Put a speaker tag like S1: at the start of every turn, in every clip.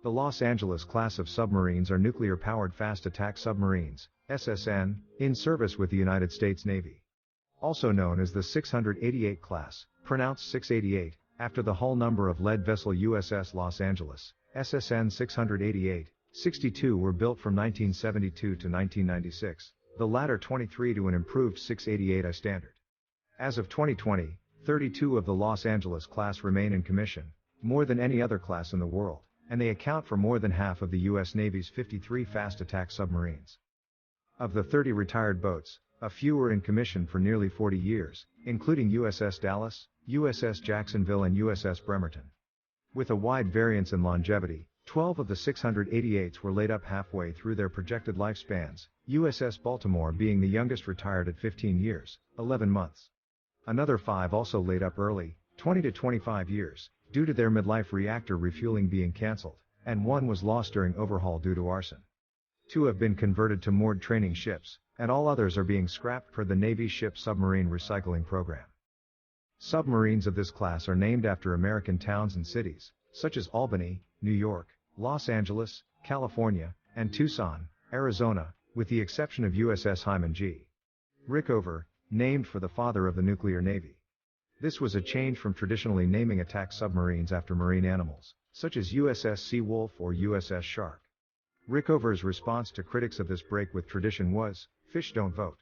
S1: The Los Angeles class of submarines are nuclear-powered fast attack submarines, SSN, in service with the United States Navy. Also known as the 688 class, pronounced 688, after the hull number of lead vessel USS Los Angeles, SSN 688, 62 were built from 1972 to 1996, the latter 23 to an improved 688I standard. As of 2020, 32 of the Los Angeles class remain in commission, more than any other class in the world, and they account for more than half of the U.S. Navy's 53 fast attack submarines. Of the 30 retired boats, a few were in commission for nearly 40 years, including USS Dallas, USS Jacksonville and USS Bremerton. With a wide variance in longevity, 12 of the 688s were laid up halfway through their projected lifespans, USS Baltimore being the youngest retired at 15 years, 11 months. Another 5 also laid up early, 20 to 25 years, due to their midlife reactor refueling being cancelled, and 1 was lost during overhaul due to arson. 2 have been converted to moored training ships, and all others are being scrapped per the Navy's Ship-Submarine recycling program. Submarines of this class are named after American towns and cities, such as Albany, New York, Los Angeles, California, and Tucson, Arizona, with the exception of USS Hyman G. Rickover, named for the father of the nuclear navy. This was a change from traditionally naming attack submarines after marine animals, such as USS Seawolf or USS Shark. Rickover's response to critics of this break with tradition was, "Fish don't vote."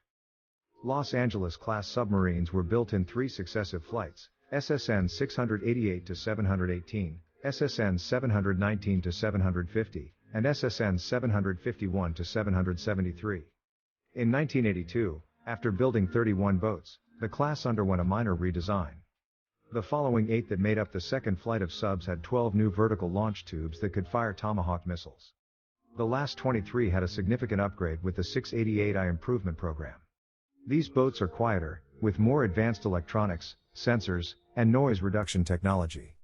S1: Los Angeles-class submarines were built in 3 successive flights, SSN 688 to 718, SSN 719 to 750, and SSN 751 to 773. In 1982, after building 31 boats, the class underwent a minor redesign. The following 8 that made up the second flight of subs had 12 new vertical launch tubes that could fire Tomahawk missiles. The last 23 had a significant upgrade with the 688I improvement program. These boats are quieter, with more advanced electronics, sensors, and noise reduction technology.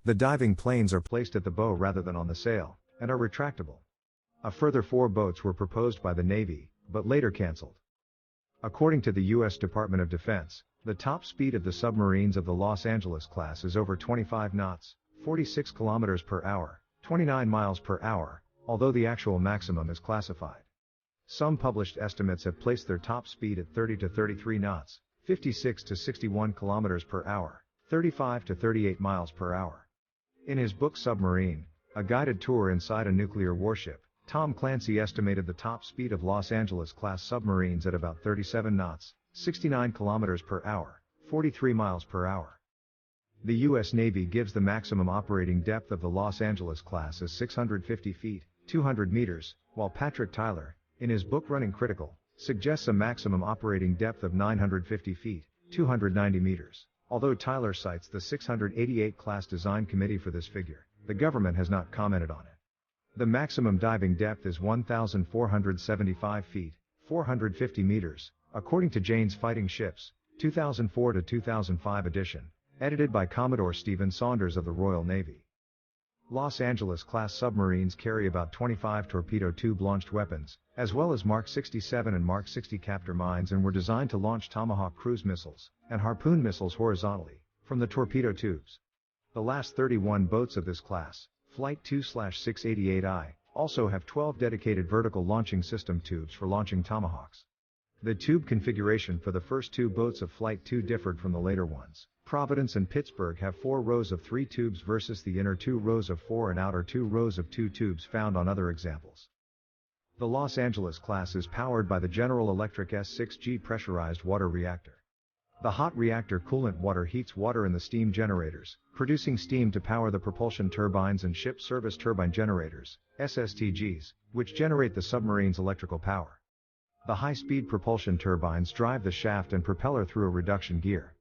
S1: The diving planes are placed at the bow rather than on the sail, and are retractable. A further 4 boats were proposed by the Navy, but later canceled. According to the U.S. Department of Defense, the top speed of the submarines of the Los Angeles class is over 25 knots, 46 kilometers per hour, 29 miles per hour, although the actual maximum is classified. Some published estimates have placed their top speed at 30 to 33 knots, 56 to 61 kilometers per hour, 35 to 38 miles per hour. In his book Submarine, a guided tour inside a nuclear warship, Tom Clancy estimated the top speed of Los Angeles-class submarines at about 37 knots, 69 kilometers per hour, 43 miles per hour. The U.S. Navy gives the maximum operating depth of the Los Angeles class as 650 feet, 200 meters, while Patrick Tyler, in his book Running Critical, suggests a maximum operating depth of 950 feet, 290 meters. Although Tyler cites the 688 class design committee for this figure, the government has not commented on it. The maximum diving depth is 1,475 feet, 450 meters, according to Jane's Fighting Ships, 2004 to 2005 edition, edited by Commodore Stephen Saunders of the Royal Navy. Los Angeles-class submarines carry about 25 torpedo tube-launched weapons, as well as Mark 67 and Mark 60 Captor mines, and were designed to launch Tomahawk cruise missiles and Harpoon missiles horizontally from the torpedo tubes. The last 31 boats of this class, Flight 2/688I, also have 12 dedicated vertical launching system tubes for launching Tomahawks. The tube configuration for the first 2 boats of Flight 2 differed from the later ones. Providence and Pittsburgh have 4 rows of 3 tubes versus the inner 2 rows of 4 and outer 2 rows of 2 tubes found on other examples. The Los Angeles class is powered by the General Electric S6G pressurized water reactor. The hot reactor coolant water heats water in the steam generators, producing steam to power the propulsion turbines and ship service turbine generators, SSTGs, which generate the submarine's electrical power. The high-speed propulsion turbines drive the shaft and propeller through a reduction gear.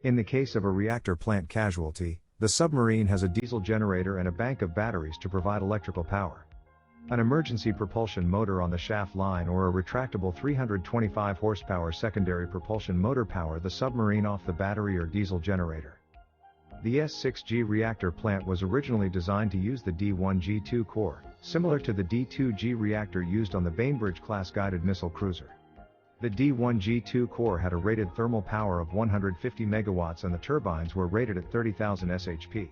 S1: In the case of a reactor plant casualty, the submarine has a diesel generator and a bank of batteries to provide electrical power. An emergency propulsion motor on the shaft line or a retractable 325 horsepower secondary propulsion motor power the submarine off the battery or diesel generator. The S6G reactor plant was originally designed to use the D1G2 core, similar to the D2G reactor used on the Bainbridge-class guided missile cruiser. The D1G2 core had a rated thermal power of 150 megawatts and the turbines were rated at 30,000 shp.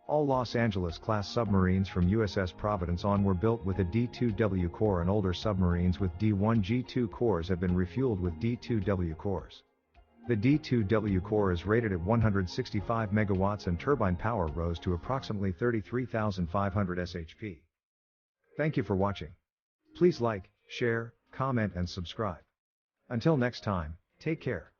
S1: All Los Angeles-class submarines from USS Providence on were built with a D2W core, and older submarines with D1G2 cores have been refueled with D2W cores. The D2W core is rated at 165 megawatts and turbine power rose to approximately 33,500 shp. Thank you for watching. Please like, share, comment and subscribe. Until next time, take care.